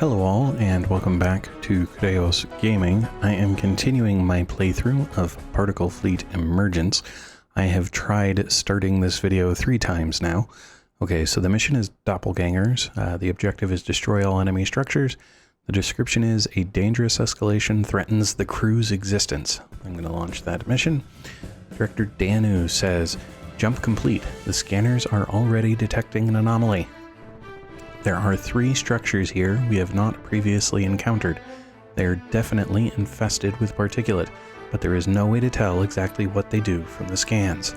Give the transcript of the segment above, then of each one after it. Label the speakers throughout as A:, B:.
A: Hello all, and welcome back to Chreos Gaming. I am continuing my playthrough of Particle Fleet Emergence. I have tried starting this video 3 times now. Okay, so the mission is Dopplegangers. The objective is destroy all enemy structures. The description is a dangerous escalation threatens the crew's existence. I'm going to launch that mission. Director Danu says, jump complete. The scanners are already detecting an anomaly. There are 3 structures here we have not previously encountered. They are definitely infested with particulate, but there is no way to tell exactly what they do from the scans.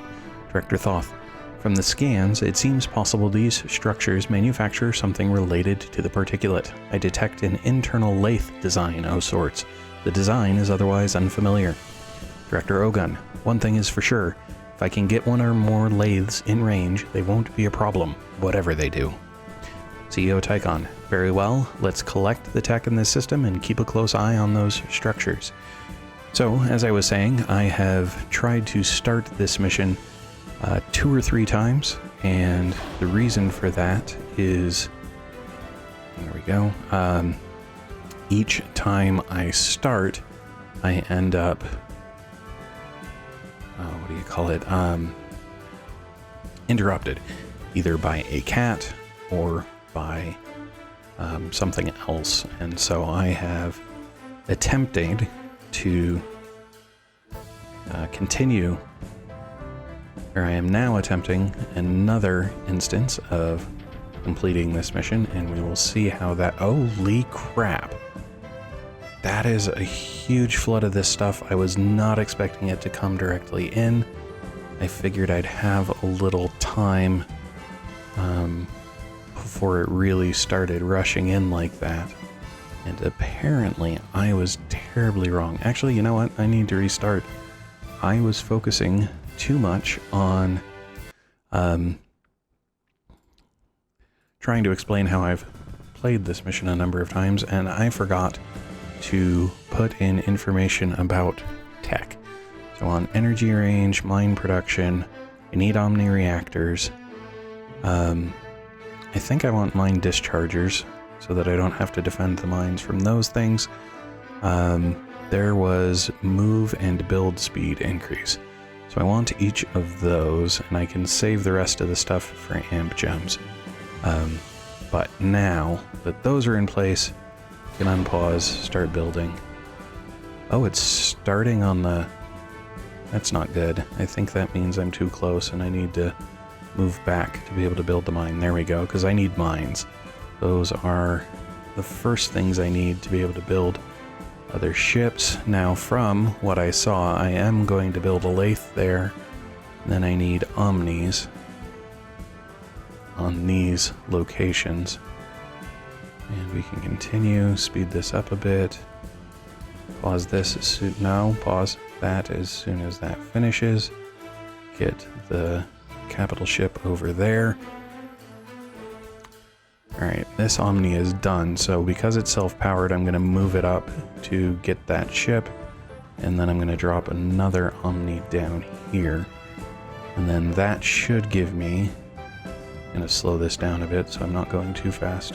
A: Director Thoth, from the scans, it seems possible these structures manufacture something related to the particulate. I detect an internal lathe design of sorts. The design is otherwise unfamiliar. Director Ogun, one thing is for sure, if I can get one or more lathes in range, they won't be a problem, whatever they do. CEO Tycon, very well, let's collect the tech in this system and keep a close eye on those structures. So, as I was saying, I have tried to start this mission 2 or 3 times, and the reason for that is, there we go, each time I start, I end up, what do you call it, interrupted, either by a cat or by something else, and so I have attempted to continue, or I am now attempting another instance of completing this mission, and we will see how that, holy crap, that is a huge flood of this stuff. I was not expecting it to come directly in. I figured I'd have a little time before it really started rushing in like that. And apparently I was terribly wrong. Actually, you know what? I need to restart. I was focusing too much on trying to explain how I've played this mission a number of times, and I forgot to put in information about tech. So on energy range, mine production, I need omni reactors. I think I want mine dischargers so that I don't have to defend the mines from those things. There was move and build speed increase. So I want each of those, and I can save the rest of the stuff for amp gems. But now that those are in place, I can unpause, start building. Oh, it's starting on the... That's not good. I think that means I'm too close and I need to move back to be able to build the mine. There we go, because I need mines. Those are the first things I need to be able to build other ships. Now, from what I saw, I am going to build a lathe there. Then I need omnis on these locations. And we can continue, speed this up a bit. Pause this as soon, no, pause that as soon as that finishes. Get the capital ship over there. Alright, this Omni is done, so because it's self-powered, I'm going to move it up to get that ship, and then I'm going to drop another Omni down here, and then that should give me... I'm going to slow this down a bit so I'm not going too fast.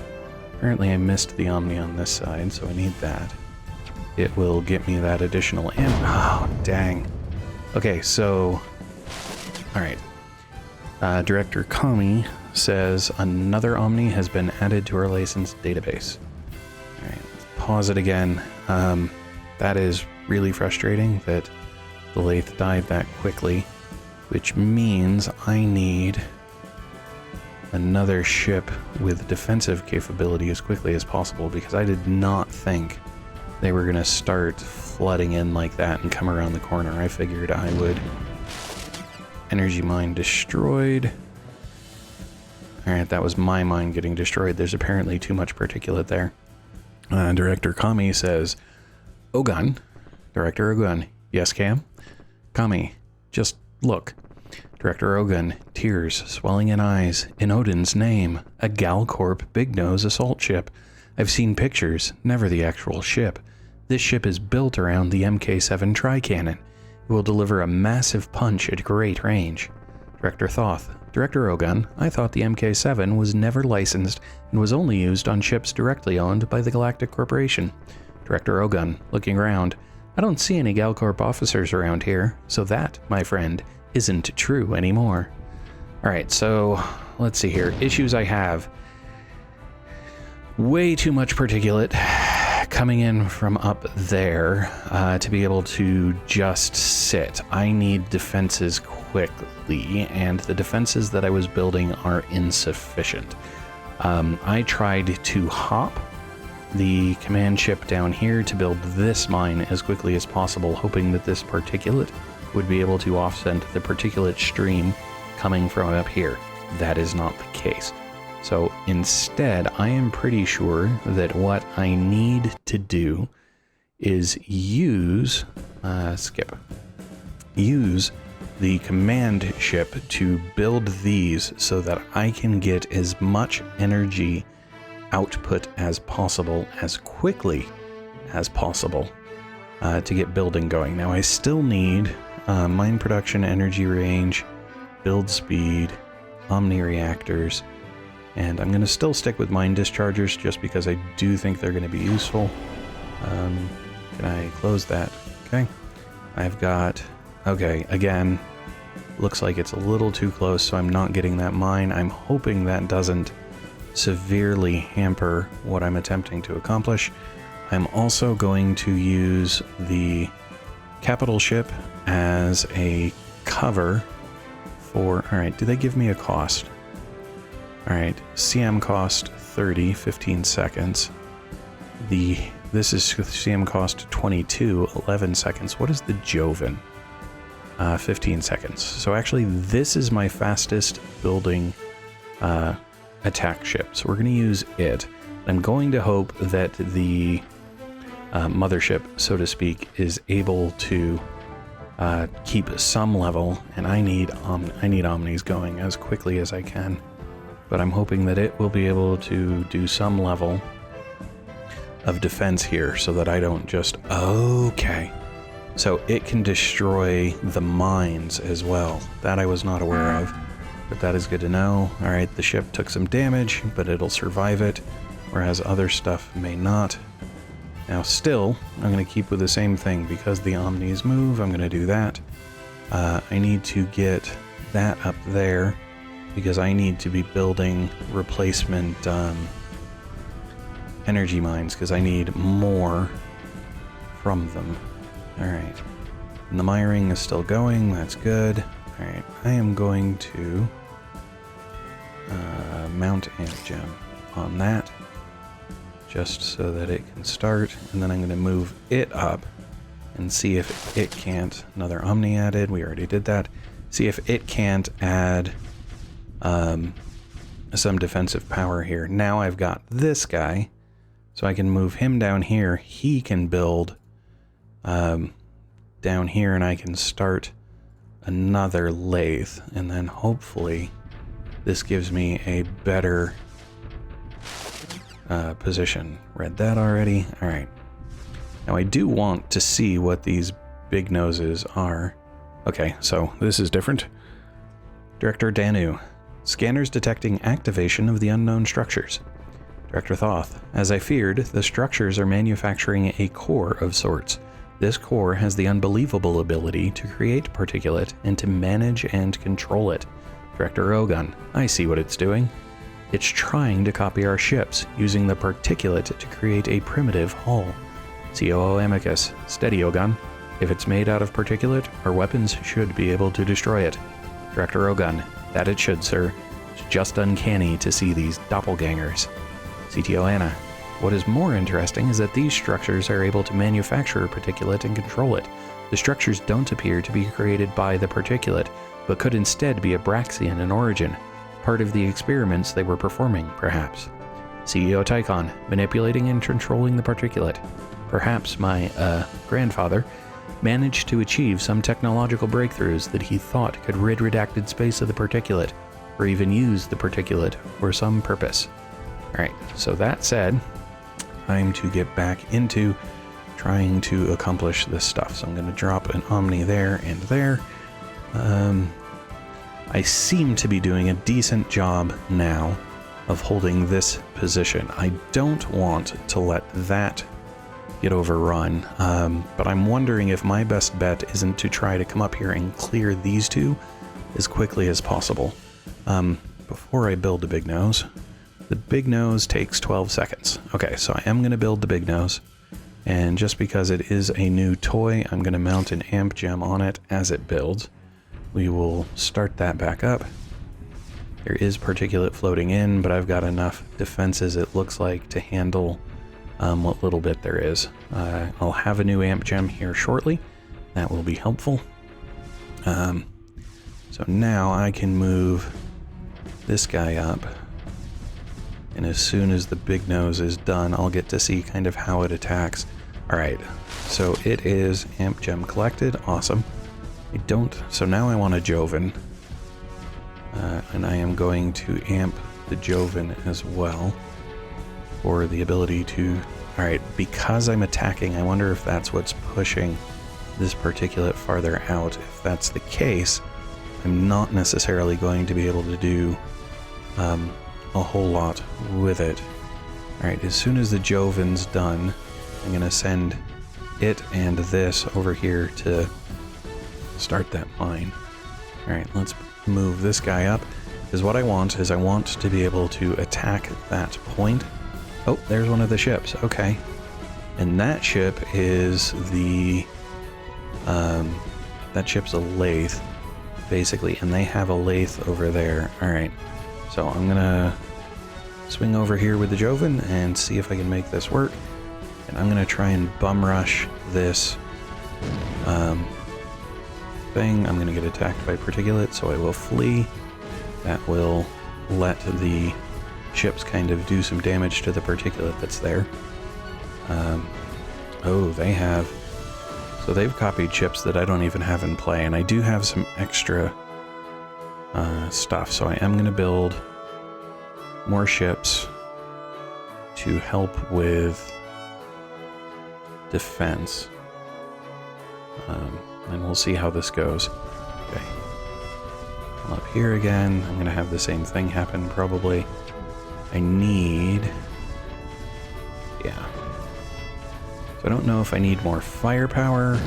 A: Apparently I missed the Omni on this side, so I need that. It will get me that additional amp. Oh, dang. Okay, so... Alright. Director Kami says another Omni has been added to our license database. Alright, let's pause it again. That is really frustrating that the lathe died that quickly, which means I need another ship with defensive capability as quickly as possible, because I did not think they were going to start flooding in like that and come around the corner. I figured I would... Energy mine destroyed. Alright, that was my mine getting destroyed. There's apparently too much particulate there. Director Kami says, Ogun. Director Ogun. Yes, Cam? Kami, just look. Director Ogun, tears swelling in eyes. In Odin's name, a Galcorp Big Nose assault ship. I've seen pictures, never the actual ship. This ship is built around the Mk7 tri-cannon. It will deliver a massive punch at great range. Director Thoth. Director Ogun, I thought the MK7 was never licensed and was only used on ships directly owned by the Galactic Corporation. Director Ogun, looking around. I don't see any Galcorp officers around here, so that, my friend, isn't true anymore. Alright, so let's see here. Issues I have. Way too much particulate coming in from up there to be able to just sit. I need defenses quickly, and the defenses that I was building are insufficient. I tried to hop the command ship down here to build this mine as quickly as possible, hoping that this particulate would be able to offset the particulate stream coming from up here. That is not the case. So instead, I am pretty sure that what I need to do is use the command ship to build these so that I can get as much energy output as possible, as quickly as possible, to get building going. Now I still need mine production, energy range, build speed, omni reactors, and I'm going to still stick with mine dischargers just because I do think they're going to be useful. Can I close that? Okay. I've got... Okay, again, looks like it's a little too close, so I'm not getting that mine. I'm hoping that doesn't severely hamper what I'm attempting to accomplish. I'm also going to use the capital ship as a cover for... Alright, do they give me a cost? Alright, CM cost 30, 15 seconds. This is CM cost 22, 11 seconds. What is the Joven? 15 seconds. So actually, this is my fastest building attack ship. So we're going to use it. I'm going to hope that the mothership, so to speak, is able to keep some level, and I need Omnis going as quickly as I can. But I'm hoping that it will be able to do some level of defense here so that I don't just... Okay. So it can destroy the mines as well. That I was not aware of, but that is good to know. Alright, the ship took some damage, but it'll survive it, whereas other stuff may not. Now still, I'm going to keep with the same thing. Because the Omnis move, I'm going to do that. I need to get that up there, because I need to be building replacement energy mines, because I need more from them. Alright. And the miring is still going, that's good. Alright, I am going to mount Antigem on that, just so that it can start, and then I'm going to move it up and see if it can't... Another Omni added, we already did that. See if it can't add some defensive power here. Now I've got this guy, so I can move him down here. He can build down here, and I can start another lathe, and then hopefully this gives me a better position. Read that already. Alright. Now I do want to see what these big noses are. Okay, so this is different. Director Danu. Scanners detecting activation of the unknown structures. Director Thoth. As I feared, the structures are manufacturing a core of sorts. This core has the unbelievable ability to create particulate and to manage and control it. Director Ogun. I see what it's doing. It's trying to copy our ships, using the particulate to create a primitive hull. COO Amicus. Steady, Ogun. If it's made out of particulate, our weapons should be able to destroy it. Director Ogun. That it should, sir. It's just uncanny to see these doppelgangers. CTO Anna. What is more interesting is that these structures are able to manufacture particulate and control it. The structures don't appear to be created by the particulate, but could instead be Abraxian in origin, part of the experiments they were performing, perhaps. CEO Tychon, manipulating and controlling the particulate. Perhaps my, grandfather managed to achieve some technological breakthroughs that he thought could rid redacted space of the particulate, or even use the particulate for some purpose. Alright, so that said, time to get back into trying to accomplish this stuff. So I'm going to drop an Omni there and there. I seem to be doing a decent job now of holding this position. I don't want to let that get overrun, but I'm wondering if my best bet isn't to try to come up here and clear these two as quickly as possible. Before I build the big nose takes 12 seconds. Okay, so I am going to build the big nose, and just because it is a new toy, I'm going to mount an amp gem on it as it builds. We will start that back up. There is particulate floating in, but I've got enough defenses, it looks like, to handle what little bit there is. I'll have a new amp gem here shortly. That will be helpful. So now I can move this guy up, and as soon as the big nose is done, I'll get to see kind of how it attacks. Alright, so it is amp gem collected. Awesome. So now I want a Joven. And I am going to amp the Joven as well for the ability to... Alright, because I'm attacking, I wonder if that's what's pushing this particulate farther out. If that's the case, I'm not necessarily going to be able to do a whole lot with it. Alright, as soon as the Joven's done, I'm going to send it and this over here to start that mine. Alright, let's move this guy up, because what I want is I want to be able to attack that point. Oh, there's one of the ships. Okay. And that ship is the... that ship's a lathe, basically, and they have a lathe over there. Alright, so I'm gonna swing over here with the Joven and see if I can make this work. And I'm gonna try and bum rush this thing. I'm gonna get attacked by particulate, so I will flee. That will let the ships kind of do some damage to the particulate that's there. Oh, they have... So they've copied ships that I don't even have in play, and I do have some extra stuff, so I am going to build more ships to help with defense. And we'll see how this goes. Okay. I'm up here again. I'm going to have the same thing happen, probably. I need... Yeah. So I don't know if I need more firepower.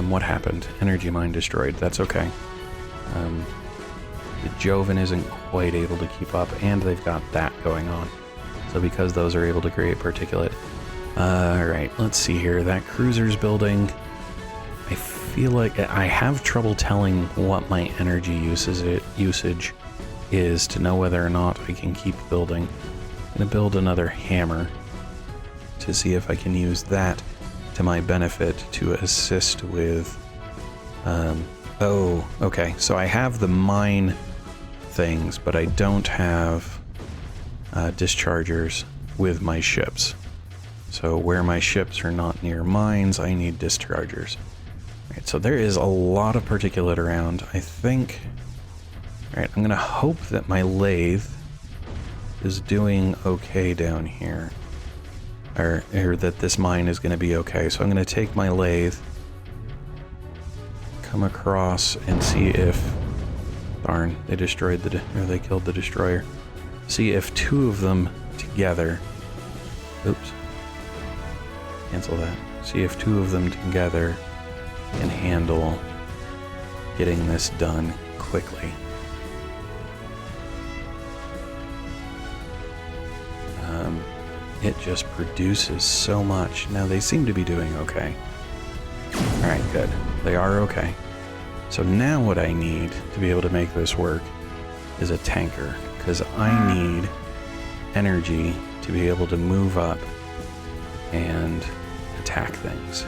A: What happened? Energy mine destroyed. That's okay. The Joven isn't quite able to keep up, and they've got that going on. So because those are able to create particulate. Alright, let's see here. That cruiser's building. I feel like I have trouble telling what my energy usage is to know whether or not I can keep building. I'm going to build another hammer to see if I can use that to my benefit to assist with... oh, okay. So I have the mine things, but I don't have dischargers with my ships. So where my ships are not near mines, I need dischargers. Alright, so there is a lot of particulate around. I think... Alright, I'm gonna hope that my lathe is doing okay down here. Or that this mine is gonna be okay. So I'm gonna take my lathe, come across and see if... Darn, they destroyed the... or they killed the destroyer. See if two of them together... Oops. Cancel that. See if two of them together can handle getting this done quickly. It just produces so much. Now they seem to be doing okay. Alright, good. They are okay. So now what I need to be able to make this work is a tanker, because I need energy to be able to move up and attack things.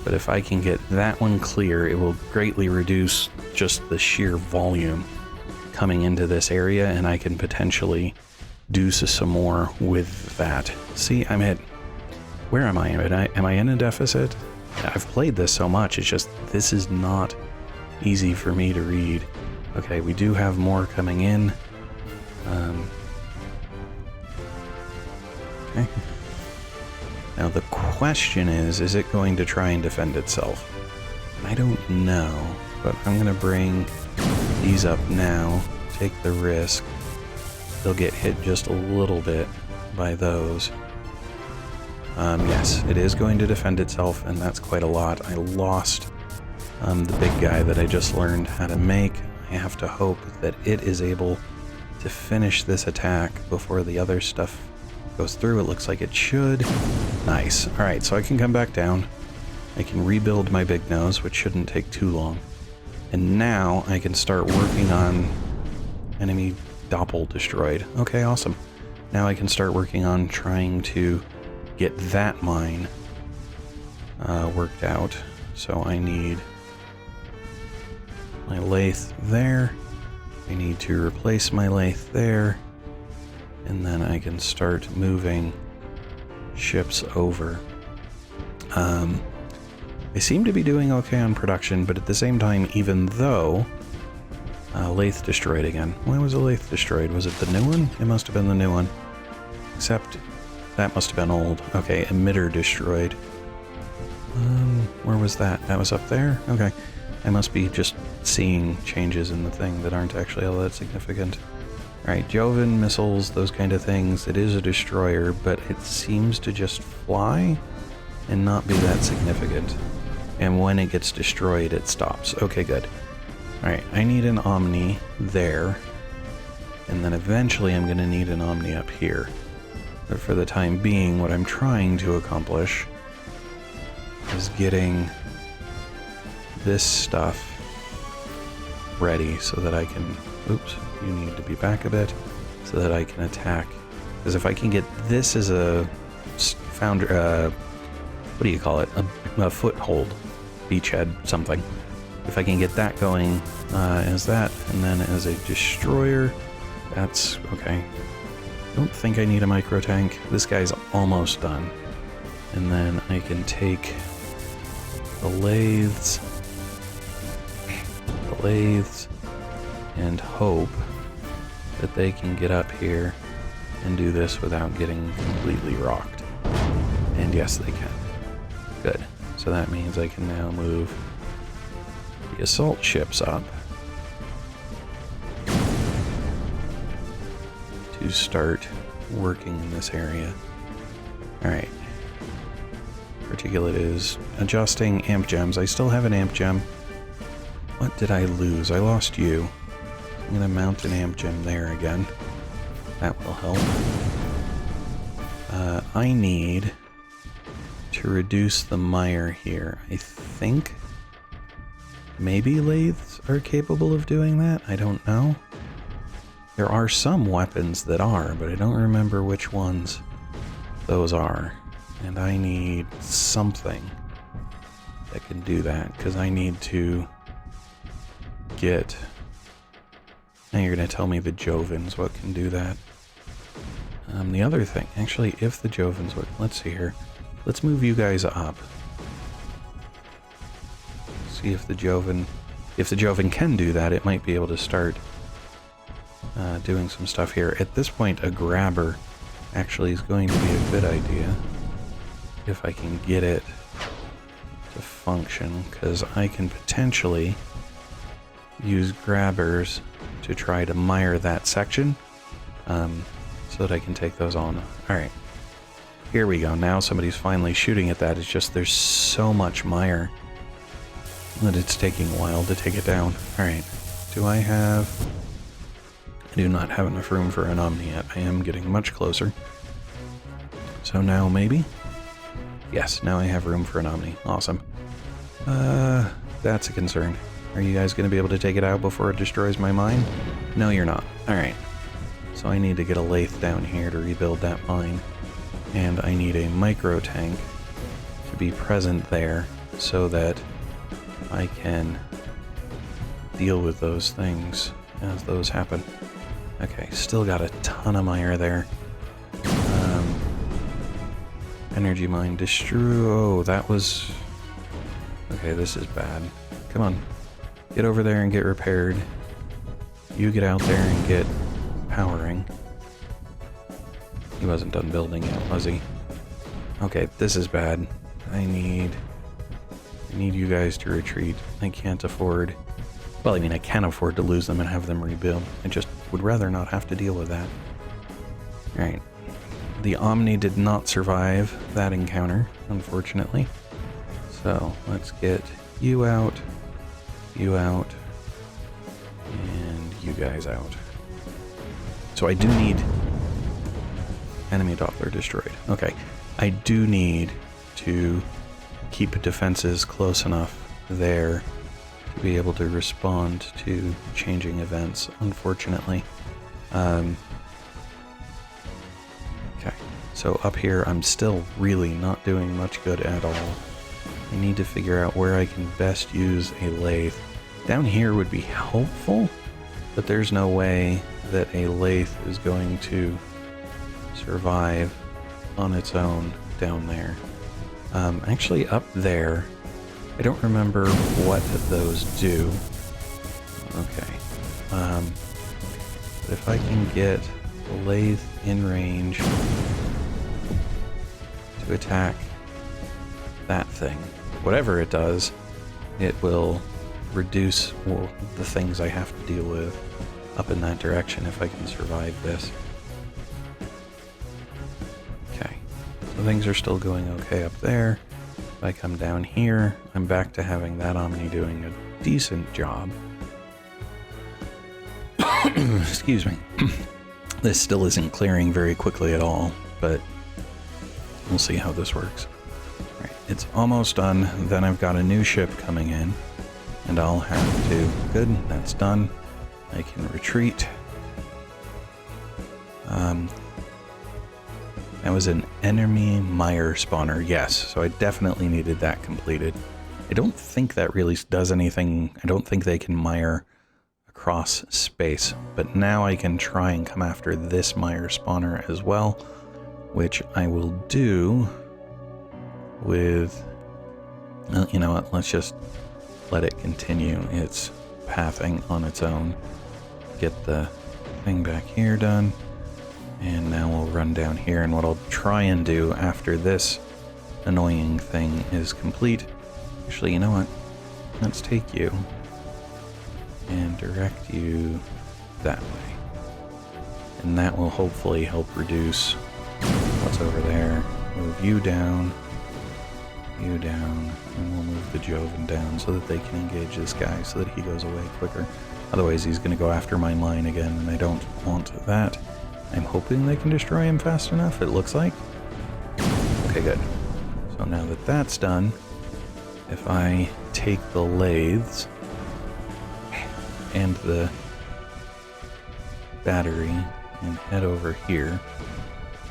A: But if I can get that one clear, it will greatly reduce just the sheer volume coming into this area, and I can potentially do some more with that. See, I'm at... Where am I? Am I in a deficit? I've played this so much, it's just, this is not easy for me to read. Okay, we do have more coming in. Okay. Now the question is it going to try and defend itself? I don't know, but I'm gonna bring these up now, take the risk. They'll get hit just a little bit by those. Yes, it is going to defend itself, and that's quite a lot. I lost the big guy that I just learned how to make. I have to hope that it is able to finish this attack before the other stuff goes through. It looks like it should. Nice. Alright, so I can come back down. I can rebuild my big nose, which shouldn't take too long. And now I can start working on enemy Doppel destroyed. Okay, awesome. Now I can start working on trying to get that mine worked out. So I need my lathe there. I need to replace my lathe there. And then I can start moving ships over. I seem to be doing okay on production, but at the same time, even though lathe destroyed again. Why was a lathe destroyed? Was it the new one? It must have been the new one. Except that must have been old. Okay, emitter destroyed. Where was that? That was up there? Okay. I must be just seeing changes in the thing that aren't actually all that significant. Alright, Joven, missiles, those kind of things. It is a destroyer, but it seems to just fly and not be that significant. And when it gets destroyed, it stops. Okay, good. Alright, I need an Omni there. And then eventually I'm going to need an Omni up here. But for the time being, what I'm trying to accomplish is getting this stuff ready so that I can... Oops, you need to be back a bit. So that I can attack. Because if I can get this as a founder... what do you call it? A foothold. Beachhead, something. If I can get that going as that, and then as a destroyer, that's okay. I don't think I need a micro tank. This guy's almost done. And then I can take the lathes, and hope that they can get up here and do this without getting completely rocked. And yes, they can. Good. So that means I can now move the assault ships up to start working in this area. Alright. Particulate is adjusting amp gems. I still have an amp gem. What did I lose? I lost you. I'm going to mount an amp gem there again. That will help. I need to reduce the mire here. I think maybe lathes are capable of doing that. I don't know. There are some weapons that are, but I don't remember which ones those are. And I need something that can do that, because I need to get... Now you're going to tell me the Jovens what can do that. The other thing, actually, if the Jovens would... Let's see here. Let's move you guys up. See if the Joven... If the Joven can do that, it might be able to start doing some stuff here. At this point, a grabber actually is going to be a good idea. If I can get it to function, because I can potentially use grabbers to try to mire that section, so that I can take those on. Alright. Here we go. Now somebody's finally shooting at that. It's just there's so much mire that it's taking a while to take it down. Alright. Do I have... I do not have enough room for an Omni yet. I am getting much closer. So now maybe? Yes, now I have room for an Omni. Awesome. That's a concern. Are you guys going to be able to take it out before it destroys my mine? No, you're not. Alright. So I need to get a lathe down here to rebuild that mine. And I need a micro tank to be present there so that I can deal with those things as those happen. Okay, still got a ton of mire there. Energy mine destroy... Oh, that was... Okay, this is bad. Come on. Get over there and get repaired. You get out there and get powering. He wasn't done building yet, was he? Okay, this is bad. I need you guys to retreat. I can't afford Well, I mean, I can afford to lose them and have them rebuild. I just would rather not have to deal with that. Alright. The Omni did not survive that encounter, unfortunately. So, let's get you out, and you guys out. So I do need... Enemy Doppler destroyed. Okay. I do need to keep defenses close enough there to be able to respond to changing events, unfortunately. Okay. So up here, I'm still really not doing much good at all. I need to figure out where I can best use a lathe. Down here would be helpful, but there's no way that a lathe is going to survive on its own down there. Actually, up there, I don't remember what those do. Okay. But if I can get the lathe in range to attack that thing, whatever it does, it will reduce the things I have to deal with up in that direction if I can survive this. Okay, so things are still going okay up there. If I come down here, I'm back to having that Omni doing a decent job. Excuse me. This still isn't clearing very quickly at all, but we'll see how this works. Right, it's almost done. Then I've got a new ship coming in, and I'll have to... Good, that's done. I can retreat. That was an enemy mire spawner, yes, so I definitely needed that completed. I don't think that really does anything. I don't think they can mire across space, but now I can try and come after this mire spawner as well, which I will do with... Well, you know what, let's just let it continue its pathing on its own. Get the thing back here done. And now we'll run down here, and what I'll try and do after this annoying thing is complete... Actually, you know what? Let's take you and direct you that way. And that will hopefully help reduce what's over there. Move you down, and we'll move the Joven down so that they can engage this guy so that he goes away quicker. Otherwise, he's going to go after my mine again, and I don't want that. I'm hoping they can destroy him fast enough, it looks like. Okay, good. So now that that's done, if I take the lathes and the battery and head over here,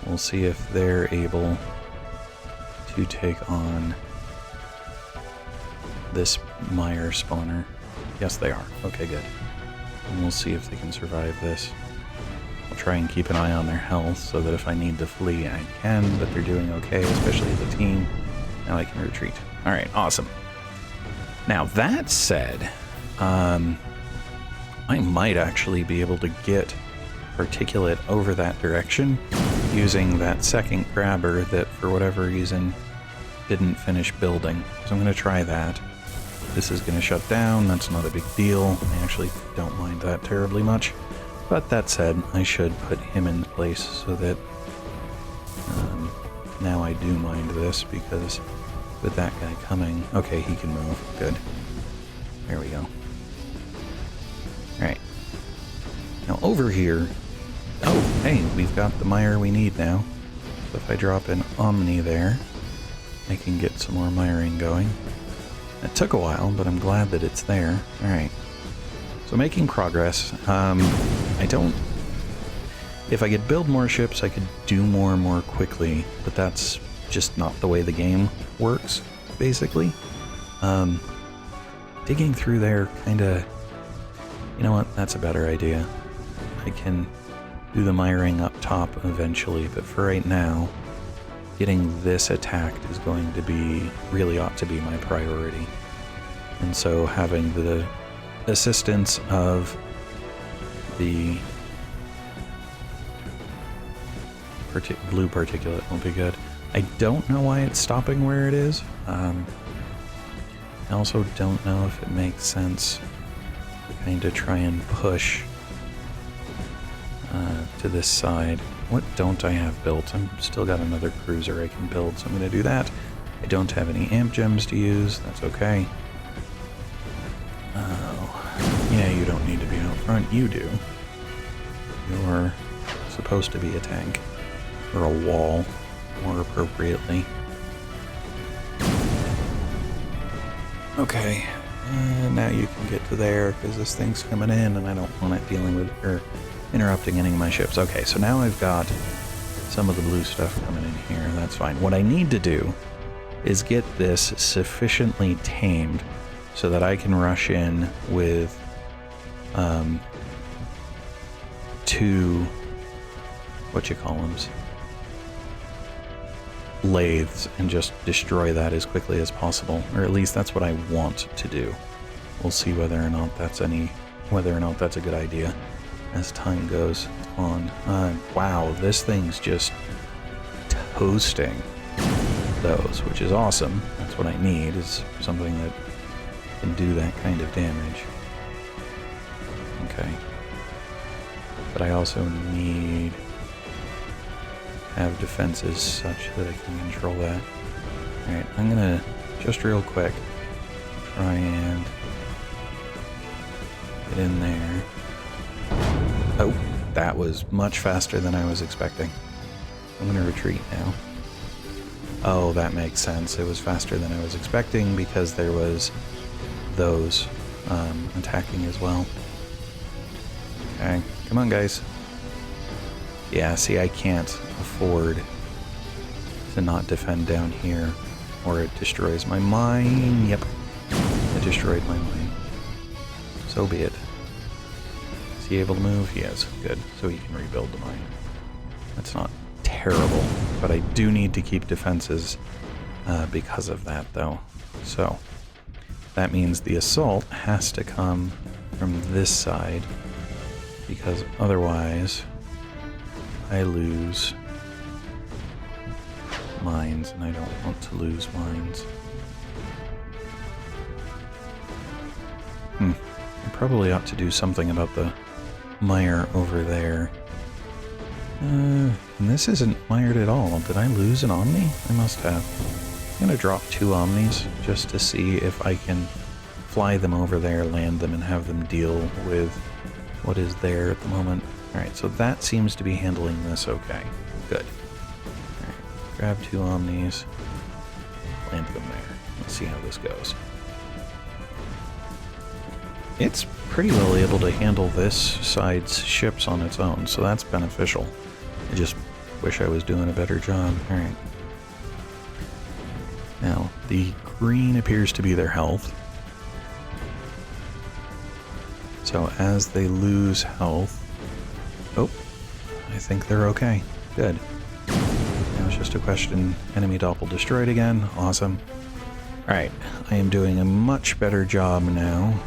A: we'll see if they're able to take on this mire spawner. Yes, they are. Okay, good. And we'll see if they can survive this. I'll try and keep an eye on their health so that if I need to flee, I can, but they're doing okay, especially the team. Now I can retreat. Alright, awesome. Now, that said, I might actually be able to get particulate over that direction using that second grabber that, for whatever reason, didn't finish building. So I'm going to try that. This is going to shut down. That's not a big deal. I actually don't mind that terribly much. But that said, I should put him in place so that now I do mind this, because with that guy coming... Okay, he can move. Good. There we go. Alright. Now over here... Oh, hey, we've got the mire we need now. So if I drop an Omni there, I can get some more miring going. It took a while, but I'm glad that it's there. Alright. So making progress. I don't... If I could build more ships, I could do more quickly, but that's just not the way the game works, basically. Digging through there kinda... You know what? That's a better idea. I can do the miring up top eventually, but for right now, getting this attacked is going to be... really ought to be my priority. And so having the assistance of the blue particulate will be good. I don't know why it's stopping where it is. I also don't know if it makes sense kind of try and push to this side. What don't I have built? I've still got another cruiser I can build, so I'm going to do that. I don't have any amp gems to use. That's okay. Oh, yeah, you don't need to be out front. You do. You're supposed to be a tank. Or a wall, more appropriately. Okay, now you can get to there, because this thing's coming in, and I don't want it dealing with, or interrupting any of my ships. Okay, so now I've got some of the blue stuff coming in here. That's fine. What I need to do is get this sufficiently tamed so that I can rush in with two, lathes, and just destroy that as quickly as possible, or at least that's what I want to do. We'll see whether or not that's a good idea as time goes on. Wow, this thing's just toasting those, which is awesome. That's what I need, is something that can do that kind of damage. Okay. But I also need to have defenses such that I can control that. Alright, I'm gonna, just real quick, try and get in there. Oh, that was much faster than I was expecting. I'm gonna retreat now. Oh, that makes sense. It was faster than I was expecting because there was those attacking as well. Okay, come on, guys. Yeah, see, I can't afford to not defend down here, or it destroys my mine. Yep, it destroyed my mine. So be it. Is he able to move? He is. Good. So he can rebuild the mine. That's not terrible, but I do need to keep defenses because of that, though. So that means the assault has to come from this side, because otherwise I lose mines, and I don't want to lose mines. I probably ought to do something about the mire over there. And this isn't mired at all. Did I lose an Omni? I must have. I'm going to drop 2 Omnis just to see if I can fly them over there, land them, and have them deal with what is there at the moment. Alright, so that seems to be handling this okay. Good. Alright, grab 2 Omnis, land them there. Let's see how this goes. It's pretty well able to handle this side's ships on its own, so that's beneficial. I just wish I was doing a better job. Alright. Now, the green appears to be their health. So as they lose health... Oh, I think they're okay. Good. Now it's just a question, enemy Doppel destroyed again. Awesome. Alright, I am doing a much better job now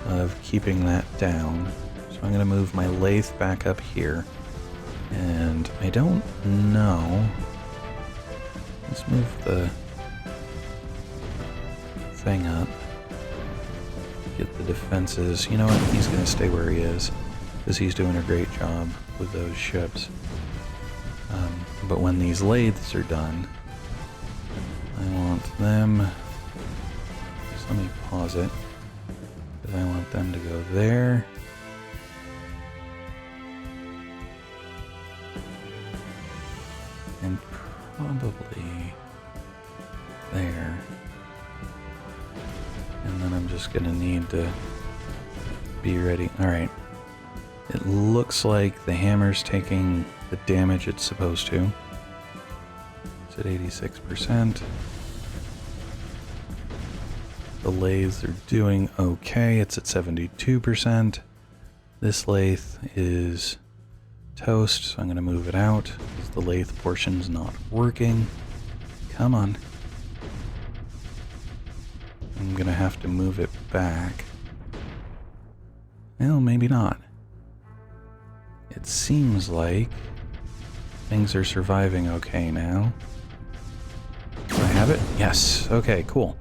A: of keeping that down. So I'm going to move my lathe back up here. And I don't know... Let's move the thing up. Get the defenses. You know what? He's going to stay where he is, because he's doing a great job with those ships. But when these lathes are done, I want them... Just let me pause it. Because I want them to go there. And probably there. And then I'm just gonna need to be ready. Alright. It looks like the hammer's taking the damage it's supposed to. It's at 86%. The lathes are doing okay. It's at 72%. This lathe is toast, so I'm going to move it out because the lathe portion's not working. Come on. I'm going to have to move it back. Well, maybe not. It seems like things are surviving okay now. Do I have it? Yes. Okay, cool.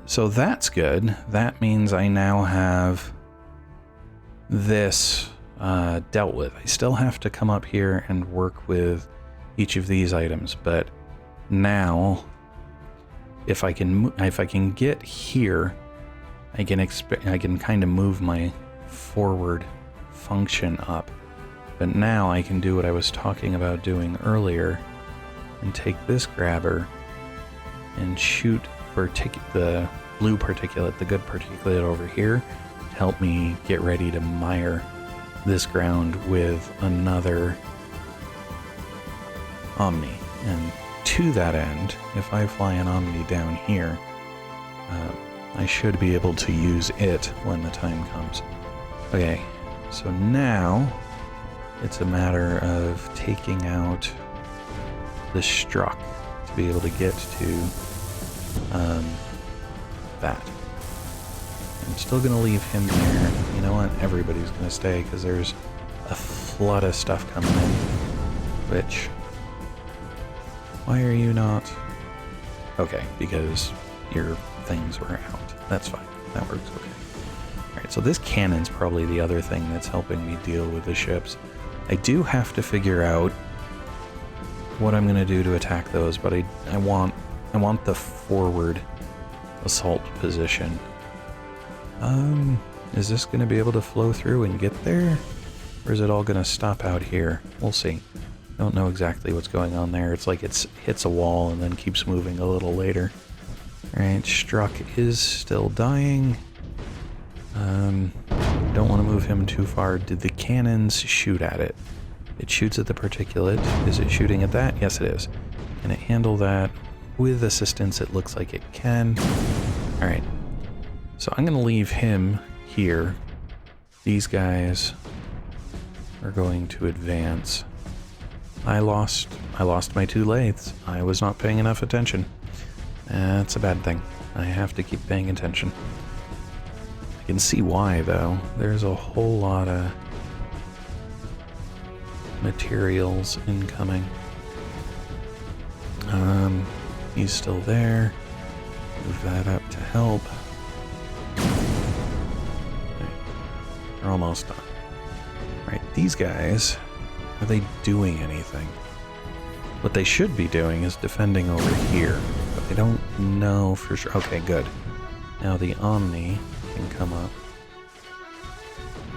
A: So that's good. That means I now have this dealt with. I still have to come up here and work with each of these items, but now if I can get here, I can kind of move my forward function up. But now I can do what I was talking about doing earlier and take this grabber and shoot the blue particulate, the good particulate over here, to help me get ready to mire this ground with another Omni. And to that end, if I fly an Omni down here, I should be able to use it when the time comes. Okay, so now it's a matter of taking out the struck to be able to get to that. I'm still going to leave him there. You know what? Everybody's going to stay because there's a flood of stuff coming in. Which... why are you not? Okay, because your things were out. That's fine. That works okay. Alright, so this cannon's probably the other thing that's helping me deal with the ships. I do have to figure out what I'm going to do to attack those, but I want the forward assault position. Is this going to be able to flow through and get there? Or is it all going to stop out here? We'll see. Don't know exactly what's going on there. It's like it hits a wall and then keeps moving a little later. Alright, Struck is still dying. Don't want to move him too far. Did the cannons shoot at it? It shoots at the particulate. Is it shooting at that? Yes, it is. Can it handle that? With assistance, it looks like it can. Alright. So I'm going to leave him here. These guys are going to advance. I lost my 2 lathes. I was not paying enough attention. That's a bad thing. I have to keep paying attention. I can see why, though. There's a whole lot of materials incoming. He's still there. Move that up to help. Okay. They're almost done. Right, these guys, are they doing anything? What they should be doing is defending over here, but I don't know for sure. Okay, good. Now the Omni can come up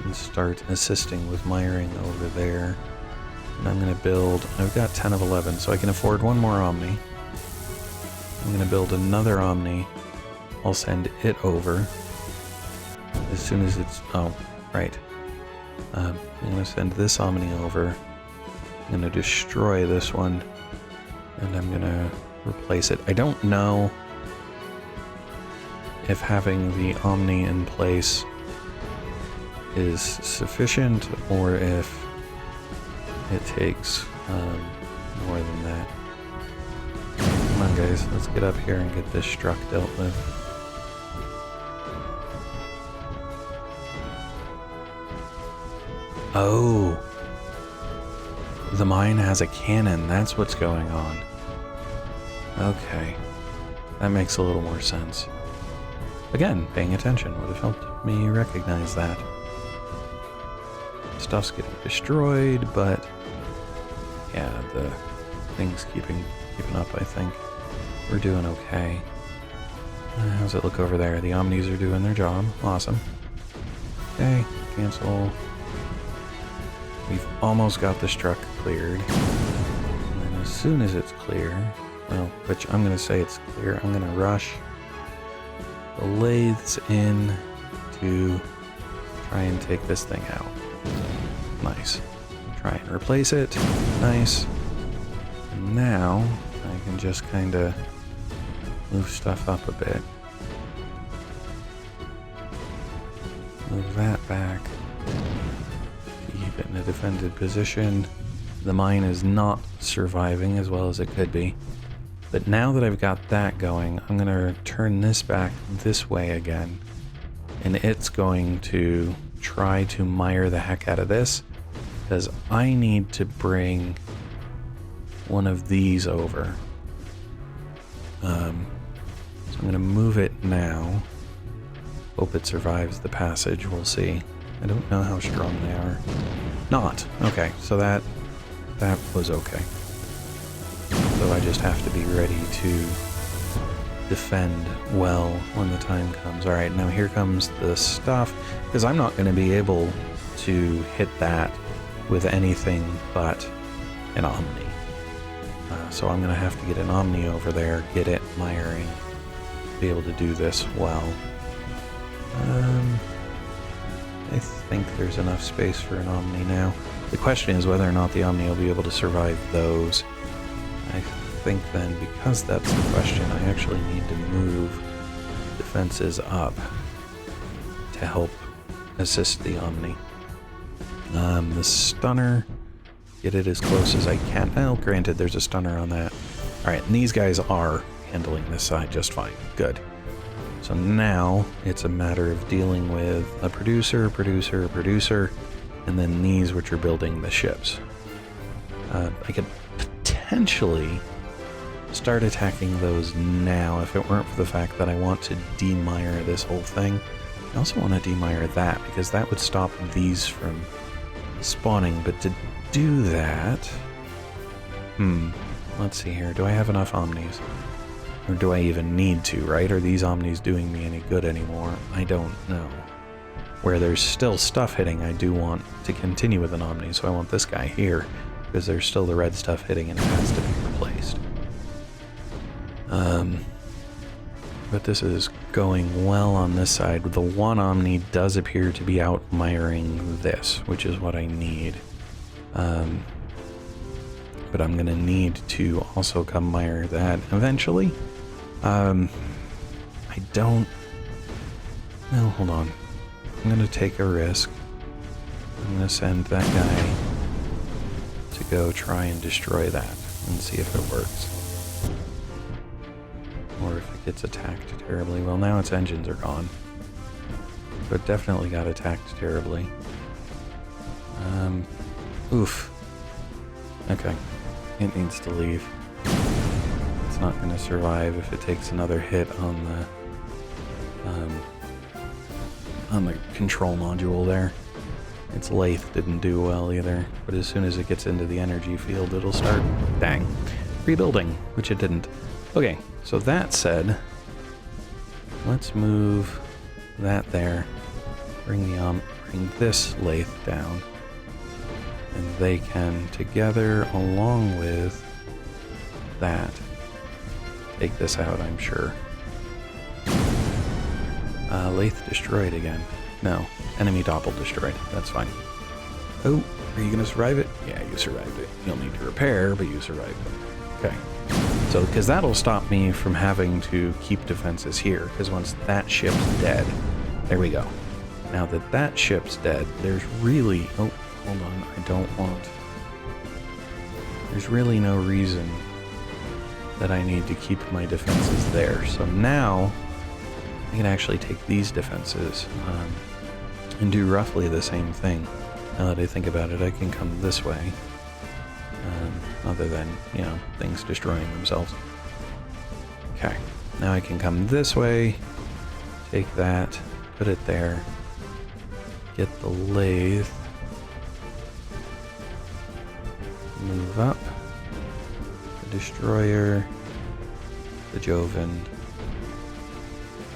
A: and start assisting with miring over there. And I'm going to build, I've got 10 of 11, so I can afford one more Omni. I'm going to build another Omni. I'll send it over as soon as it's, oh, right. I'm going to send this Omni over. I'm going to destroy this one, and I'm going to replace it. I don't know if having the Omni in place is sufficient, or if it takes more than that. Come on, guys, let's get up here and get this Struck dealt with. Oh, the mine has a cannon. That's what's going on. Okay, that makes a little more sense. Again, paying attention would have helped me recognize that. Stuff's getting destroyed, but yeah, the thing's keeping up, I think. We're doing okay. How's it look over there? The Omnis are doing their job. Awesome. Okay, cancel. We've almost got the Struck cleared. And then as soon as it's clear, well, which I'm going to say it's clear, I'm going to rush the lathes in to try and take this thing out. Nice. Try and replace it. Nice. And now I can just kind of move stuff up a bit. Move that back. Keep it in a defended position. The mine is not surviving as well as it could be. But now that I've got that going, I'm going to turn this back this way again. And it's going to try to mire the heck out of this, because I need to bring one of these over. So I'm going to move it now. Hope it survives the passage, we'll see. I don't know how strong they are. Not. Okay, so that was okay. So I just have to be ready to defend well when the time comes. Alright, now here comes the stuff, because I'm not going to be able to hit that with anything but an Omni. So I'm going to have to get an Omni over there, get it miring, be able to do this well. I think there's enough space for an Omni now. The question is whether or not the Omni will be able to survive those. I think then, because that's the question, I actually need to move defenses up to help assist the Omni. The stunner, get it as close as I can. Well, granted, there's a stunner on that. Alright, and these guys are handling this side just fine. Good. So now it's a matter of dealing with a producer, and then these which are building the ships. I could potentially start attacking those now if it weren't for the fact that I want to demire this whole thing. I also want to demire that because that would stop these from spawning, but to do that... let's see here. Do I have enough Omnis? Or do I even need to, right? Are these Omnis doing me any good anymore? I don't know. Where there's still stuff hitting, I do want to continue with an Omni, so I want this guy here, because there's still the red stuff hitting and it has to be replaced. But this is going well on this side. The one Omni does appear to be out miring this, which is what I need. But I'm going to need to also come mire that eventually. I don't... No, hold on. I'm going to take a risk. I'm going to send that guy to go try and destroy that and see if it works. Or if it gets attacked terribly. Well, now its engines are gone. So it definitely got attacked terribly. Oof. Okay. It needs to leave. It's not going to survive if it takes another hit on the control module there. Its lathe didn't do well either, but as soon as it gets into the energy field, it'll start, dang, rebuilding, which it didn't. Okay, so that said, let's move that there, bring this lathe down, and they can together, along with that, take this out, I'm sure. Lathe destroyed again. No, enemy Doppel destroyed. That's fine. Oh, are you going to survive it? Yeah, you survived it. You'll need to repair, but you survived it. Okay. So, because that'll stop me from having to keep defenses here, because once that ship's dead, there we go. Now that that ship's dead, there's really... Oh, hold on, I don't want... There's really no reason that I need to keep my defenses there. So now, I can actually take these defenses and do roughly the same thing. Now that I think about it, I can come this way. Other than, you know, things destroying themselves. Okay, now I can come this way, take that, put it there, get the lathe, move up, the destroyer, the Joven,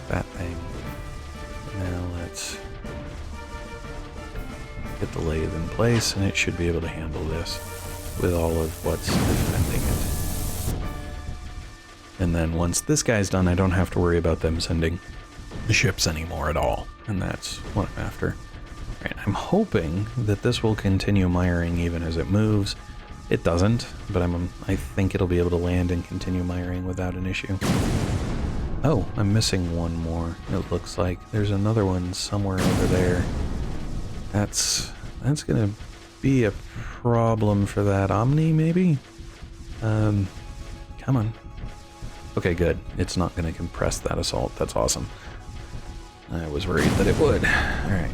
A: that thing. Now let's get the lathe in place, and it should be able to handle this with all of what's defending it. And then once this guy's done, I don't have to worry about them sending the ships anymore at all. And that's what I'm after. Right, I'm hoping that this will continue miring even as it moves. It doesn't, but I think it'll be able to land and continue miring without an issue. Oh, I'm missing one more. It looks like there's another one somewhere over there. That's gonna be a problem for that Omni, maybe? Come on. Okay, good. It's not gonna compress that assault. That's awesome. I was worried that it would. Alright.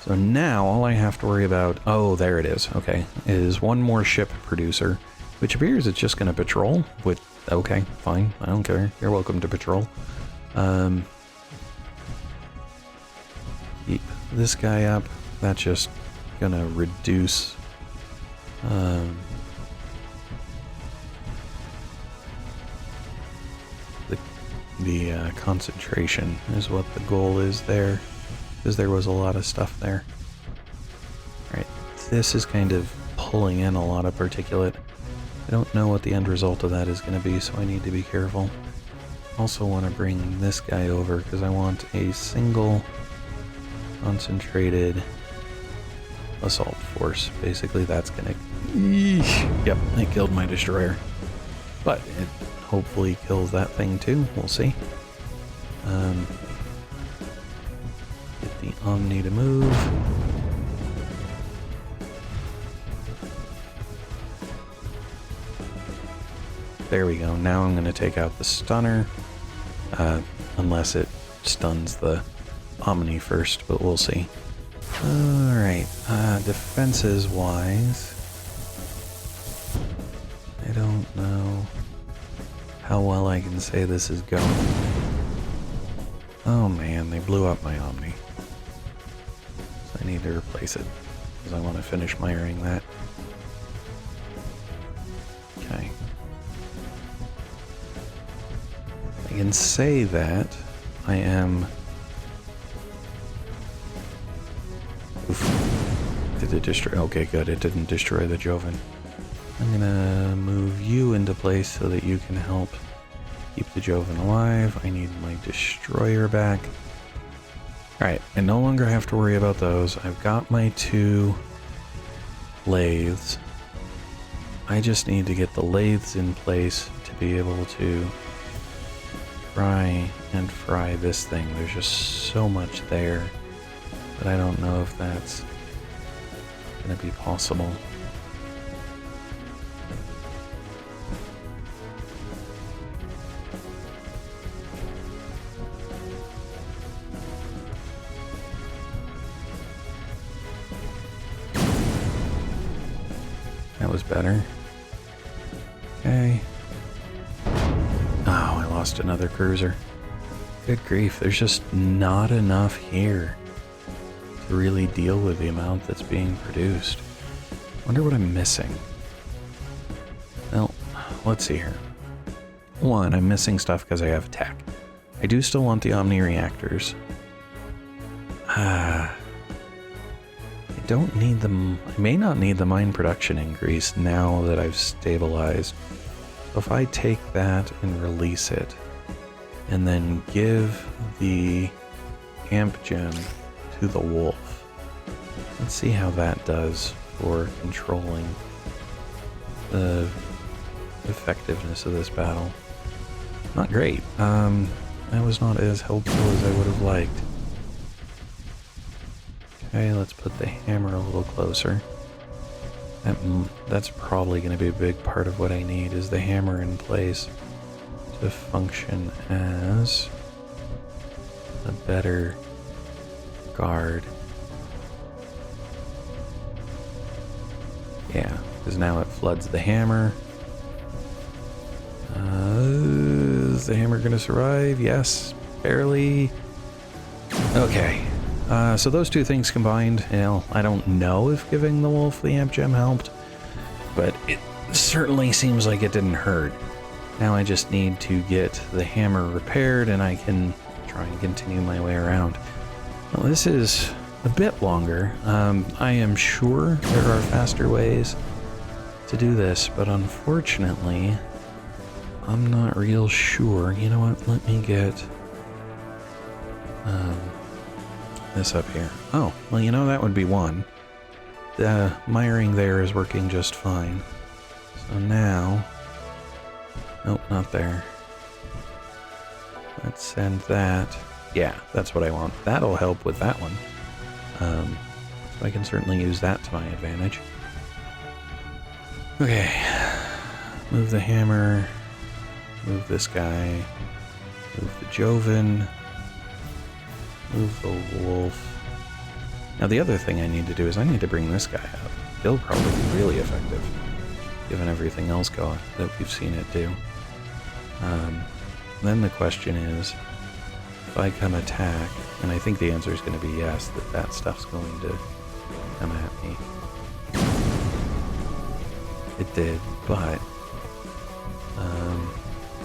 A: So now all I have to worry about... Oh, there it is. Okay. Is one more ship producer, which appears it's just gonna patrol, Okay, fine. I don't care. You're welcome to patrol. Keep this guy up. That's just gonna reduce the concentration is what the goal is there, because there was a lot of stuff there. Alright, this is kind of pulling in a lot of particulate. I don't know what the end result of that is going to be, so I need to be careful. Also want to bring this guy over because I want a single concentrated assault force. Basically that's going to... Yep, it killed my destroyer. But it hopefully kills that thing too. We'll see. Get the Omni to move. There we go. Now I'm going to take out the stunner. Unless it stuns the Omni first, but we'll see. Alright, defenses wise, I don't know how well I can say this is going. Oh man, they blew up my Omni. So I need to replace it, because I want to finish miring that. Okay. I can say that I am... Oof. Did it destroy? Okay, good. It didn't destroy the Joven. I'm gonna move you into place so that you can help keep the Joven alive. I need my destroyer back. Alright, I no longer have to worry about those. I've got my 2 lathes. I just need to get the lathes in place to be able to try and fry this thing. There's just so much there, but I don't know if that's going to be possible. That was better. Okay. Oh, I lost another cruiser. Good grief, there's just not enough here to really deal with the amount that's being produced. Wonder what I'm missing. Well, let's see here. 1, I'm missing stuff because I have tech. I do still want the Omni reactors. I don't need them. I may not need the mine production increase now that I've stabilized. So if I take that and release it, and then give the amp gem to the wolf. Let's see how that does for controlling the effectiveness of this battle. Not great. That was not as helpful as I would have liked. Okay, let's put the hammer a little closer. That's probably going to be a big part of what I need, is the hammer in place to function as a better guard. Yeah, because now it floods the hammer. Is the hammer going to survive? Yes, barely. Okay. So those two things combined, you know, I don't know if giving the wolf the amp gem helped, but it certainly seems like it didn't hurt. Now I just need to get the hammer repaired and I can try and continue my way around. Well, this is a bit longer. I am sure there are faster ways to do this, but unfortunately, I'm not real sure. You know what? Let me get this up here. Oh, well, you know, that would be one. The miring there is working just fine. So now... Nope, not there. Let's send that. Yeah, that's what I want. That'll help with that one. So I can certainly use that to my advantage. Okay. Move the hammer. Move this guy. Move the Joven. Move the wolf. Now the other thing I need to do is I need to bring this guy up. He'll probably be really effective, given everything else that we've seen it do. Then the question is, if I come attack, and I think the answer is going to be yes, that stuff's going to come at me. It did, but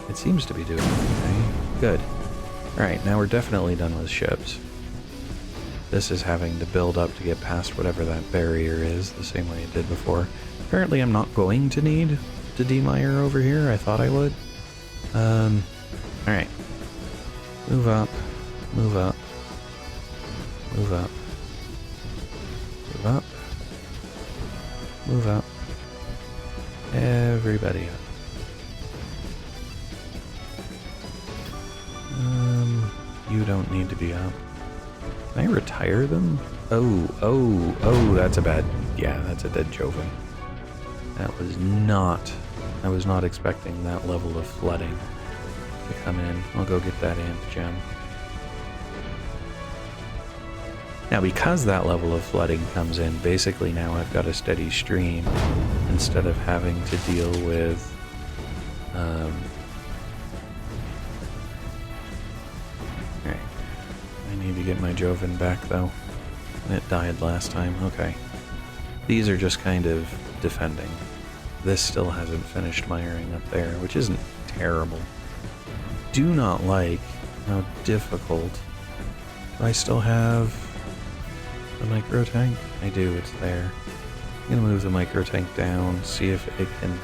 A: it seems to be doing okay. Good. Alright, now we're definitely done with ships. This is having to build up to get past whatever that barrier is, the same way it did before. Apparently I'm not going to need to demire over here. I thought I would. Alright. Move up. Move up. Move up. Move up. Move up. Everybody up. You don't need to be up. Can I retire them? Oh, that's a bad... Yeah, that's a dead Joven. That was not... I was not expecting that level of flooding to come in. I'll go get that amp gem. Now, because that level of flooding comes in, basically now I've got a steady stream instead of having to deal with... Alright. I need to get my Joven back, though. It died last time. Okay. These are just kind of defending. This still hasn't finished miring up there, which isn't terrible. Do not like how difficult... Do I still have the micro tank? I do, it's there. I'm gonna move the micro tank down, see if it can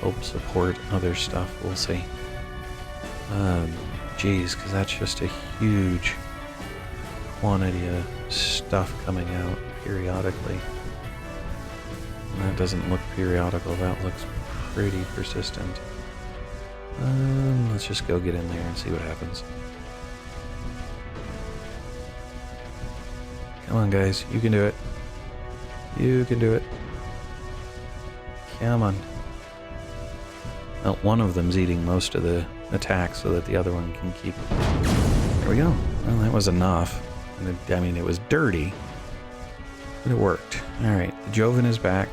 A: help support other stuff. We'll see. Geez, because that's just a huge quantity of stuff coming out periodically. And that doesn't look periodical, that looks pretty persistent. Let's just go get in there and see what happens. Come on, guys, you can do it. You can do it. Come on. Well, one of them's eating most of the attack so that the other one can keep... There we go. Well, that was enough. I mean, it was dirty, but it worked. Alright, the Joven is back.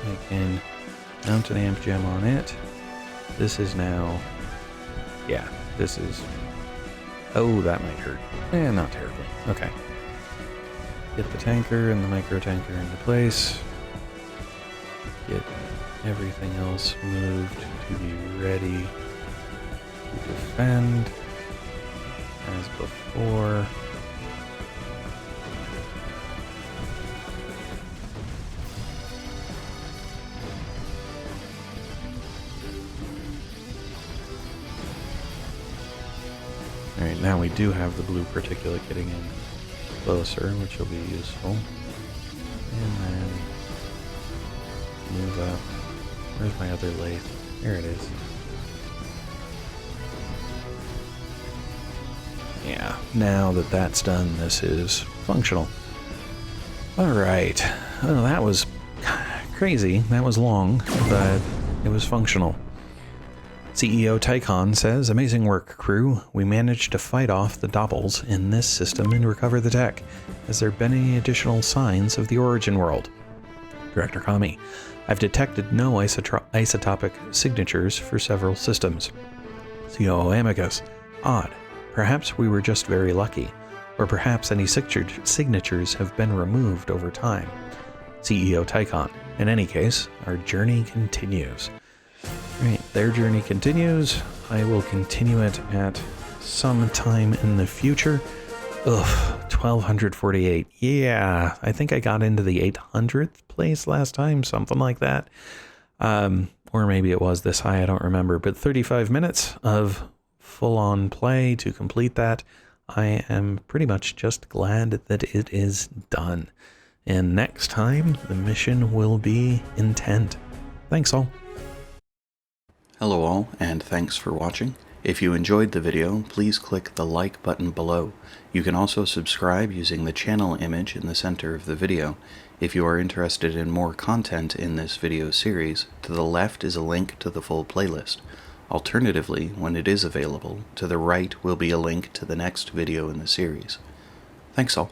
A: I can mount an amp gem on it. This is now... Yeah, this is... Oh, that might hurt. Not terribly. Okay. Get the tanker and the micro tanker into place. Get everything else moved to be ready to defend as before. Alright, now we do have the blue particulate getting in closer, which will be useful. And then move up. Where's my other lathe? There it is. Yeah, now that that's done, this is functional. Alright. Oh, that was crazy. That was long, but it was functional. CEO Tycon says, "Amazing work, crew. We managed to fight off the Doppels in this system and recover the tech. Has there been any additional signs of the origin world?" Director Kami, "I've detected no isotopic signatures for several systems." CEO Amicus, "Odd. Perhaps we were just very lucky. Or perhaps any signatures have been removed over time." CEO Tycon, "In any case, our journey continues." Right, their journey continues. I will continue it at some time in the future. Ugh, 1248. Yeah, I think I got into the 800th place last time, something like that. Or maybe it was this high, I don't remember. But 35 minutes of full-on play to complete that. I am pretty much just glad that it is done. And next time, the mission will be intent. Thanks all. Hello all, and thanks for watching. If you enjoyed the video, please click the like button below. You can also subscribe using the channel image in the center of the video. If you are interested in more content in this video series, to the left is a link to the full playlist. Alternatively, when it is available, to the right will be a link to the next video in the series. Thanks all.